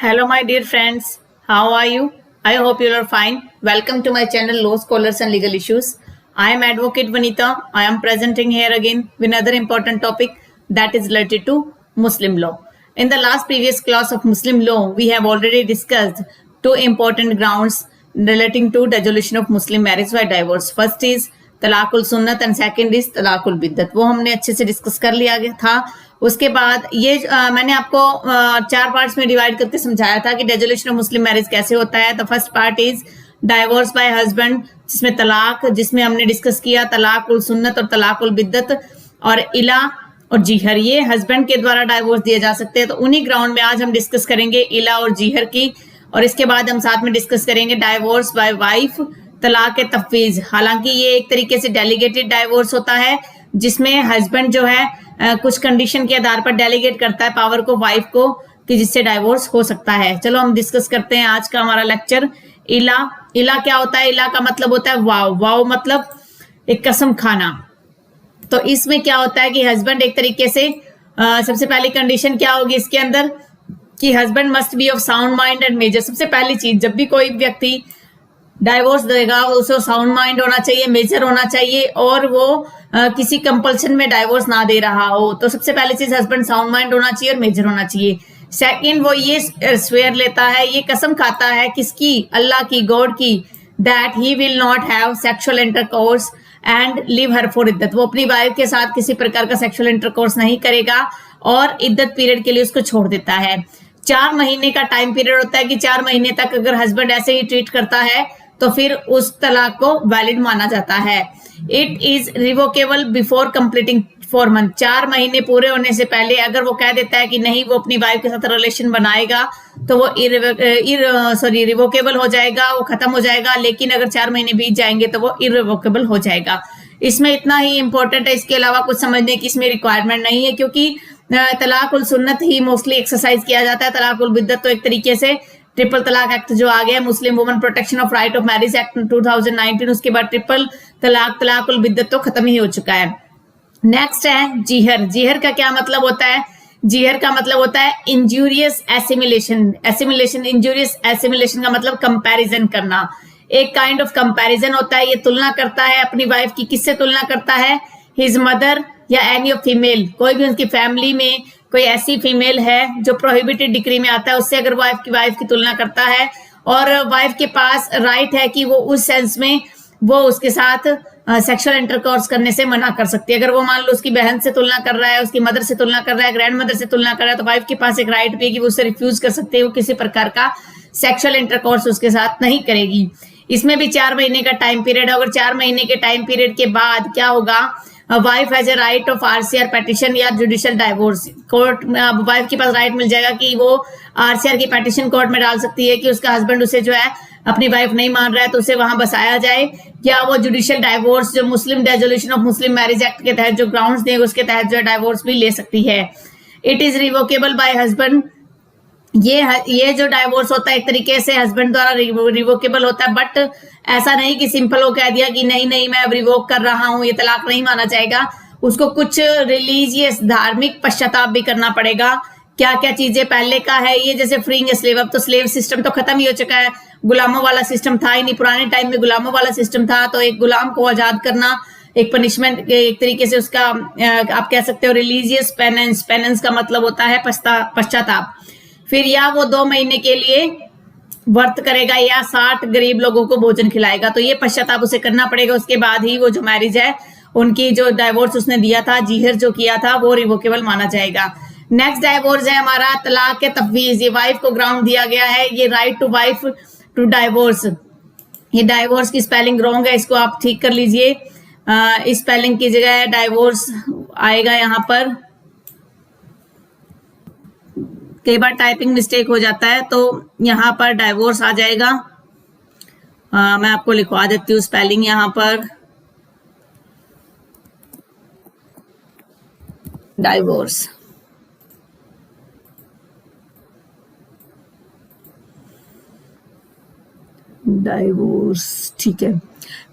Hello, my dear friends. How are you? I hope you are fine. Welcome to my channel Law Scholars and Legal Issues. I am Advocate Vanita. I am presenting here again with another important topic that is related to Muslim law. In the last previous class of Muslim law, we have already discussed two important grounds relating to dissolution of Muslim marriage by divorce. First is तलाकुल सुन्नत and second is तलाकुल बिद्दत। वो हमने अच्छे से discuss कर लिया था। उसके बाद ये मैंने आपको चार पार्ट्स में डिवाइड करके समझाया था कि डिसोल्यूशन ऑफ मुस्लिम मैरिज कैसे होता है। तो first part is divorce bye husband, जिसमें तलाक, जिसमें हमने डिस्कस किया तलाकुल सुन्नत और तलाकुल बिद्दत और इला और जीहर, ये हस्बैंड के द्वारा डाइवोर्स दिए जा सकते हैं। तो उन्हीं ग्राउंड में आज हम डिस्कस करेंगे इला और जीहर की, और इसके बाद हम साथ में डिस्कस करेंगे डाइवोर्स बाय वाइफ, तलाक तफवीज। हालांकि ये एक तरीके से डेलीगेटेड डाइवोर्स होता है, जिसमें हस्बैंड जो है कुछ कंडीशन के आधार पर डेलीगेट करता है पावर को वाइफ को, कि जिससे डाइवोर्स हो सकता है। चलो हम डिस्कस करते हैं आज का हमारा लेक्चर। इला, इला क्या होता है? इला का मतलब होता है वाव। वाव मतलब एक कसम खाना। तो इसमें क्या होता है कि हस्बैंड एक तरीके से सबसे पहली कंडीशन क्या होगी इसके अंदर कि husband must be of sound mind and major. सबसे पहली चीज, जब भी कोई व्यक्ति डाइवोर्स देगा उसे साउंड माइंड होना चाहिए, मेजर होना चाहिए, और वो किसी कंपल्शन में डाइवोर्स ना दे रहा हो। तो सबसे पहली चीज हस्बैंड साउंड माइंड होना चाहिए और मेजर होना चाहिए। सेकंड, वो ये स्वेयर लेता है, ये कसम खाता है किसकी? अल्लाह की, गॉड की, that he will not have sexual intercourse and leave her for इद्दत। वो अपनी वाइफ के साथ किसी प्रकार का सेक्सुअल इंटरकोर्स नहीं करेगा और इद्दत पीरियड के लिए उसको छोड़ देता है। 4 महीने का टाइम पीरियड होता है कि 4 महीने तक अगर हस्बैंड ऐसे ही ट्रीट करता है तो फिर उस तलाक को वैलिड माना जाता है। It is revocable before completing 4 month. 4 महीने पूरे होने से पहले अगर वो कह देता है कि नहीं वो अपनी वाइफ के साथ रिलेशन बनाएगा तो वो रिवोकेबल हो जाएगा, वो खत्म हो जाएगा। लेकिन अगर 4 महीने बीत जाएंगे तो वो इरिवोकेबल हो जाएगा। इसमें इतना ही इंपॉर्टेंट है, इसके अलावा कुछ समझने की इसमें रिक्वायरमेंट नहीं है, क्योंकि तलाकुल सुन्नत ही मोस्टली एक्सरसाइज किया जाता है। तलाकुल बिद्दत तो एक तरीके से ट्रिपल तलाक एक्ट जो आ गया, मुस्लिम woman protection of right of marriage act 2019, उसके बाद ट्रिपल तलाक, तलाकुल बिद्दत तो खत्म ही हो चुका है। नेक्स्ट है जीहर। जीहर का क्या मतलब होता है? जीहर का मतलब होता है injurious assimilation. Assimilation, injurious assimilation का मतलब कंपैरिजन करना। एक काइंड ऑफ कंपैरिजन होता है। ये तुलना करता है अपनी वाइफ की। किससे तुलना करता है? हिज मदर या एनी ऑफ फीमेल, कोई भी उनकी फैमिली में कोई ऐसी फीमेल है जो प्रोहिबिटेड डिग्री में आता है, उससे अगर वाइफ की तुलना करता है, और वाइफ के पास राइट है कि वो उस सेंस में वो उसके साथ सेक्सुअल इंटरकोर्स करने से मना कर सकती है। अगर वो मान लो उसकी बहन से तुलना कर रहा है, उसकी मदर से तुलना कर रहा है, ग्रैंड मदर से तुलना कर रहा है, तो वाइफ के पास एक राइट भी है कि वो उसे रिफ्यूज कर सकती है, वो किसी प्रकार का सेक्सुअल इंटरकोर्स उसके साथ नहीं करेगी। इसमें भी 4 महीने का टाइम पीरियड है। अगर 4 महीने के टाइम पीरियड के बाद क्या होगा, wife has a right of RCR petition या जुडिशियल डाइवोर्स। कोर्ट में वाइफ के पास राइट मिल जाएगा कि वो आरसीआर की पेटिशन कोर्ट में डाल सकती है कि उसका हस्बैंड उसे जो है अपनी वाइफ नहीं मान रहा है तो उसे वहां बसाया जाए, या वो जुडिशियल डाइवोर्स जो Muslim dissolution of Muslim marriage act के तहत जो ग्राउंड्स दिए उसके तहत जो डाइवोर्स भी ले सकती है। It is revocable bye husband. ये जो डाइवोर्स होता है एक तरीके से हस्बैंड द्वारा रिवोकेबल होता है, बट ऐसा नहीं कि सिंपल वो कह दिया कि नहीं मैं अब रिवोक कर रहा हूं, ये तलाक नहीं माना जाएगा। उसको कुछ रिलीजियस, धार्मिक पश्चाताप भी करना पड़ेगा। क्या क्या चीजें पहले का है ये, जैसे फ्रीइंग स्लेव। अब तो स्लेव सिस्टम तो खत्म ही हो चुका है, गुलामों वाला सिस्टम था ही नहीं। पुराने टाइम में गुलामों वाला सिस्टम था, तो एक गुलाम को आजाद करना एक पनिशमेंट, एक तरीके से उसका आप कह सकते हो रिलीजियस पेनेंस। पेनेंस का मतलब होता है पश्चाताप। फिर या वो 2 महीने के लिए व्रत करेगा या 60 गरीब लोगों को भोजन खिलाएगा, तो ये पश्चाताप उसे करना पड़ेगा। उसके बाद ही वो जो मैरिज है, उनकी जो डाइवोर्स उसने दिया था, जीहर जो किया था, वो रिवोकेबल माना जाएगा। नेक्स्ट डाइवोर्स है हमारा तलाक तफवीज। ये वाइफ को ग्राउंड दिया गया है, ये right to wife to divorce. ये डाइवोर्स की स्पेलिंग रॉन्ग है, इसको आप ठीक कर लीजिए। इस स्पेलिंग की जगह डाइवोर्स आएगा यहाँ पर। कई बार टाइपिंग मिस्टेक हो जाता है, तो यहाँ पर डाइवोर्स आ जाएगा। मैं आपको लिखवा देती हूँ स्पेलिंग यहाँ पर। डाइवोर्स, डाइवोर्स, ठीक है।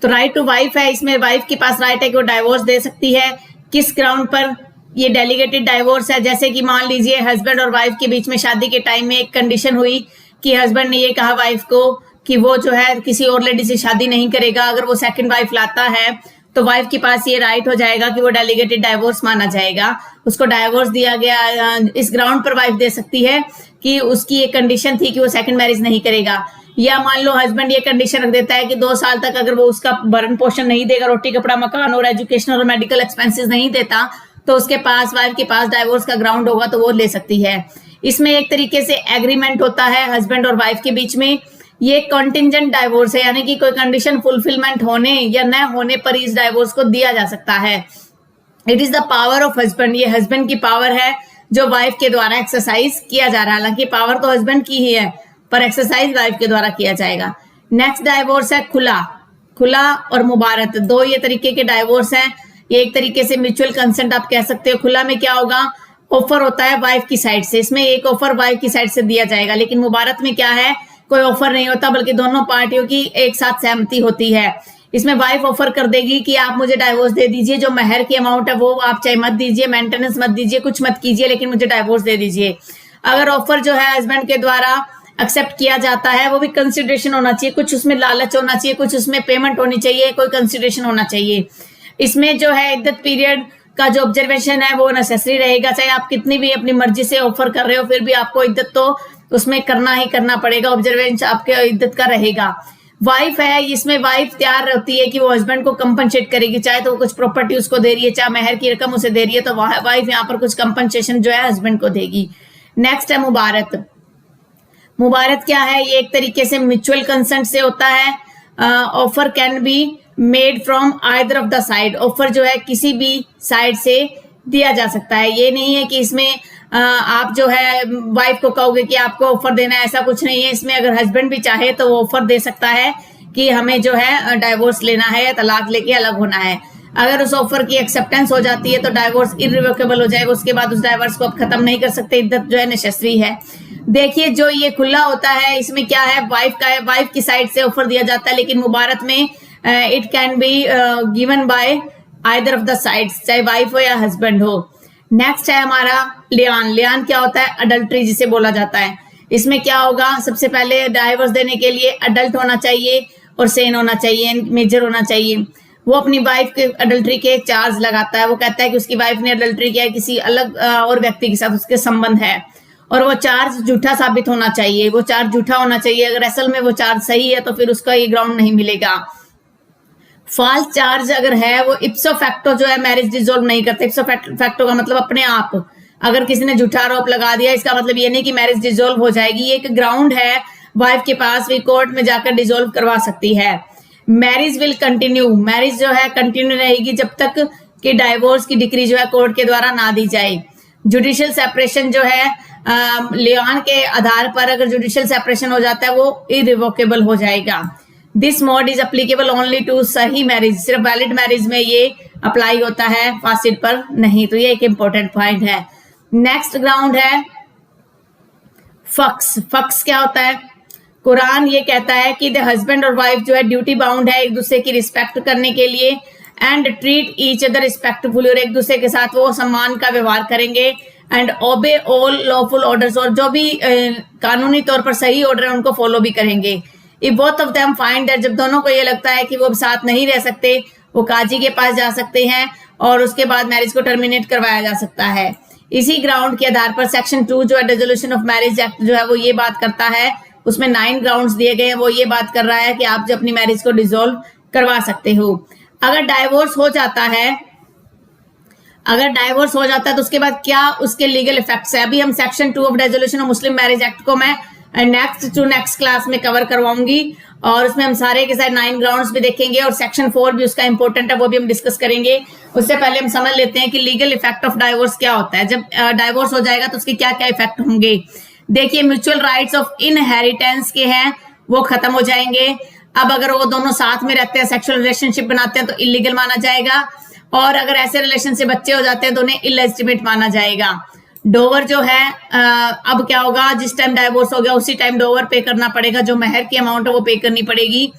तो राइट टू वाइफ है, इसमें वाइफ के पास राइट है कि वो डाइवोर्स दे सकती है। किस ग्राउंड पर? ये डेलीगेटेड डाइवोर्स है। जैसे कि मान लीजिए हस्बैंड और वाइफ के बीच में शादी के टाइम में एक कंडीशन हुई कि हस्बैंड ने ये कहा वाइफ को कि वो जो है किसी और लेडी से शादी नहीं करेगा। अगर वो सेकंड वाइफ लाता है तो वाइफ के पास ये राइट हो जाएगा कि वो डेलीगेटेड डाइवोर्स माना जाएगा। उसको डाइवोर्स दिया गया इस ग्राउंड पर वाइफ दे सकती है कि उसकी एक कंडीशन थी कि वो सेकंड मैरिज नहीं करेगा। या मान लो हस्बैंड ये कंडीशन रख देता है कि 2 साल तक अगर वो उसका भरण पोषण नहीं देगा, रोटी कपड़ा मकान और एजुकेशन और मेडिकल एक्सपेंसेस नहीं देता, तो उसके पास वाइफ के पास डाइवोर्स का ग्राउंड होगा तो वो ले सकती है। इसमें एक तरीके से एग्रीमेंट होता है हस्बैंड और वाइफ के बीच में। ये कॉन्टिजेंट डाइवोर्स है, यानी कि कोई कंडीशन फुलफिलमेंट होने या न होने पर इस डाइवोर्स को दिया जा सकता है। It is the power of husband, ये हस्बैंड की पावर है जो वाइफ के द्वारा एक्सरसाइज किया जा रहा है। हालांकि पावर तो हस्बैंड की ही है पर एक्सरसाइज वाइफ के द्वारा किया जाएगा। नेक्स्ट डाइवोर्स है खुला। खुला और मुबारत, 2 ये तरीके के डाइवोर्स हैं। ये एक तरीके से म्यूचुअल कंसेंट आप कह सकते हो। खुला में क्या होगा, ऑफर होता है वाइफ की साइड से, इसमें एक ऑफर वाइफ की साइड से दिया जाएगा। लेकिन मुबारत में क्या है, कोई ऑफर नहीं होता बल्कि दोनों पार्टियों की एक साथ सहमति होती है। इसमें वाइफ ऑफर कर देगी कि आप मुझे डाइवोर्स दे दीजिए, जो महर की अमाउंट है वो आप चाहे मत दीजिए, मेंटेनेंस मत दीजिए, कुछ मत कीजिए, लेकिन मुझे डाइवोर्स दे दीजिए। अगर ऑफर जो है हस्बैंड के द्वारा एक्सेप्ट किया जाता है, वो भी कंसिडरेशन होना चाहिए, कुछ उसमें लालच होना चाहिए, कुछ उसमें पेमेंट होनी चाहिए, कोई कंसिडरेशन होना चाहिए। इसमें जो है इद्दत पीरियड का जो ऑब्जर्वेशन है वो नेसेसरी रहेगा। चाहे आप कितनी भी अपनी मर्जी से ऑफर कर रहे हो फिर भी आपको इद्दत तो उसमें करना ही करना पड़ेगा, ऑब्जर्वेशन आपके इद्दत का रहेगा। वाइफ है, इसमें वाइफ तैयार रहती है कि वो हस्बैंड को कंपनसेट करेगी, चाहे तो वो कुछ प्रॉपर्टी उसको दे रही है, चाहे महर की रकम उसे दे रही है, तो वाइफ यहाँ पर कुछ कंपनसेशन जो है हस्बैंड को देगी। नेक्स्ट है मुबारत। मुबारत क्या है, ये एक तरीके से म्यूचुअल कंसेंट से होता है। Offer can be made from either of the side, offer जो है किसी भी साइड से दिया जा सकता है। ये नहीं है कि इसमें आप जो है वाइफ को कहोगे कि आपको ऑफर देना है, ऐसा कुछ नहीं है। इसमें अगर हस्बैंड भी चाहे तो वो ऑफर दे सकता है कि हमें जो है डाइवोर्स लेना है, तलाक लेके अलग होना है। अगर उस ऑफर की एक्सेप्टेंस हो जाती है तो डाइवोर्स इररिवोकेबल हो जाएगा, उसके बाद उस डाइवोर्स को आप खत्म नहीं कर सकते, इद्दत जो है नेसेसरी है। देखिए जो ये खुला होता है इसमें क्या है, वाइफ का है, वाइफ की साइड से ऑफर दिया जाता है। लेकिन मुबारत में it can be given by either of the sides, चाहे वाइफ हो या हस्बैंड हो। नेक्स्ट है हमारा लियान। लियान क्या होता है, अडल्ट्री जिसे बोला जाता है। इसमें क्या होगा, सबसे पहले डाइवोर्स देने के लिए अडल्ट होना चाहिए और सेन होना चाहिए, मेजर होना चाहिए। वो अपनी वाइफ के अडल्ट्री के चार्ज लगाता है, वो कहता है कि उसकी वाइफ ने अडल्ट्री किया है, किसी अलग और व्यक्ति के साथ उसके संबंध है, और वो चार्ज झूठा साबित होना चाहिए, वो चार्ज झूठा होना चाहिए। अगर असल में वो चार्ज सही है तो फिर उसका ये ग्राउंड नहीं मिलेगा। फॉल्स चार्ज अगर है वो इप्सो फैक्टो जो है मैरिज डिसॉल्व नहीं करते। इप्सो फैक्टो का मतलब अपने आप, अगर किसी ने झूठा आरोप लगा दिया इसका मतलब ये नहीं कि मैरिज डिसॉल्व हो जाएगी, ये एक ग्राउंड है वाइफ के पास, भी कोर्ट में जाकर डिसॉल्व करवा सकती है। मैरिज विल कंटिन्यू, मैरिज जो है कंटिन्यू रहेगी जब तक कि डाइवोर्स की डिक्री जो है कोर्ट के द्वारा ना दी जाए। जुडिशियल सेपरेशन जो है लियान के आधार पर अगर जुडिशियल सेपरेशन हो जाता है वो इरिवोकेबल हो जाएगा। This mode is applicable only to सही मैरिज, सिर्फ वैलिड मैरिज में ये अप्लाई होता है, फासिड पर नहीं। तो ये एक इंपॉर्टेंट पॉइंट है। नेक्स्ट ग्राउंड है फक्स। फक्स क्या होता है, कुरान ये कहता है कि द हस्बैंड और वाइफ जो है ड्यूटी बाउंड है एक दूसरे की रिस्पेक्ट करने के लिए, and treat each other respectfully, और एक दूसरे के साथ वो सम्मान का व्यवहार करेंगे, एंड ओबे ऑल लॉफुल ऑर्डर्स, और जो भी कानूनी तौर पर सही ऑर्डर है उनको फॉलो भी करेंगे। If both of them find that, जब दोनों को ये लगता है कि वो साथ नहीं रह सकते, वो काजी के पास जा सकते हैं और उसके बाद मैरिज को टर्मिनेट करवाया जा सकता है। इसी ग्राउंड के आधार पर सेक्शन 2 जो है डिसोल्यूशन ऑफ मैरिज एक्ट जो है वो ये बात करता है, उसमें 9 ग्राउंड्स दिए गए हैं, वो ये बात कर रहा है कि आप जो अपनी मैरिज को डिसॉल्व करवा सकते हो। अगर डाइवोर्स हो जाता है, अगर डाइवोर्स हो जाता है तो उसके बाद क्या उसके लीगल इफेक्ट्स है। अभी हम section 2 of dissolution of Muslim marriage act को मैं नेक्स्ट क्लास में कवर करवाऊंगी, और उसमें हम सारे के सारे 9 ग्राउंड्स भी देखेंगे, और सेक्शन 4 भी उसका इंपॉर्टेंट है, वो भी हम डिस्कस करेंगे। उससे पहले हम समझ लेते हैं कि लीगल इफेक्ट ऑफ डाइवोर्स क्या होता है। जब डाइवोर्स हो जाएगा तो उसके क्या क्या इफेक्ट होंगे। देखिए म्यूचुअल राइट्स ऑफ इनहेरिटेंस के हैं वो खत्म हो जाएंगे। अब अगर वो दोनों साथ में रहते हैं, सेक्सुअल रिलेशनशिप बनाते हैं तो इलीगल माना जाएगा, और अगर ऐसे रिलेशन से बच्चे हो जाते हैं तो उन्हें इलेजिटिमेट माना जाएगा। डोवर जो है अब क्या होगा, जिस टाइम डाइवोर्स हो गया उसी टाइम डोवर पे करना पड़ेगा, जो महर की अमाउंट है वो पे करनी पड़ेगी।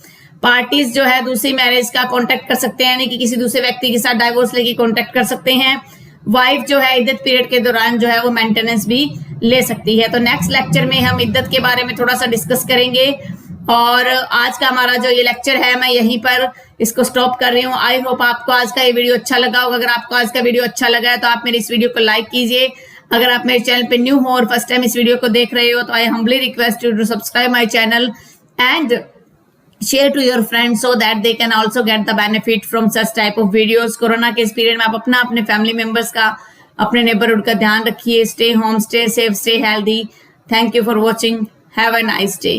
पार्टीज जो है दूसरी मैरिज का कांटेक्ट कर सकते हैं, यानी कि किसी दूसरे व्यक्ति के साथ डाइवोर्स लेके कांटेक्ट कर सकते हैं। वाइफ जो है इद्दत पीरियड के दौरान जो है वो मेंटेनेंस भी ले सकती है। तो नेक्स्ट लेक्चर में हम इद्दत के बारे में थोड़ा सा डिस्कस करेंगे और आज का हमारा जो ये लेक्चर है मैं यहीं पर इसको स्टॉप कर रही हूँ। आई होप आपको आज का ये वीडियो अच्छा लगा होगा। अगर आपको आज का वीडियो अच्छा लगा है तो आप मेरे इस वीडियो को लाइक कीजिए। अगर आप मेरे चैनल पे न्यू हो और फर्स्ट टाइम इस वीडियो को देख रहे हो तो I humbly request you to subscribe my channel and share to your friends so that they can also get the benefit from such type of videos। Corona के इस पीरियड में आप अपना अपने फैमिली मेंबर्स का अपने नेबरहुड का ध्यान रखिए। Stay home, stay safe, stay healthy. Thank you for watching. Have a nice day.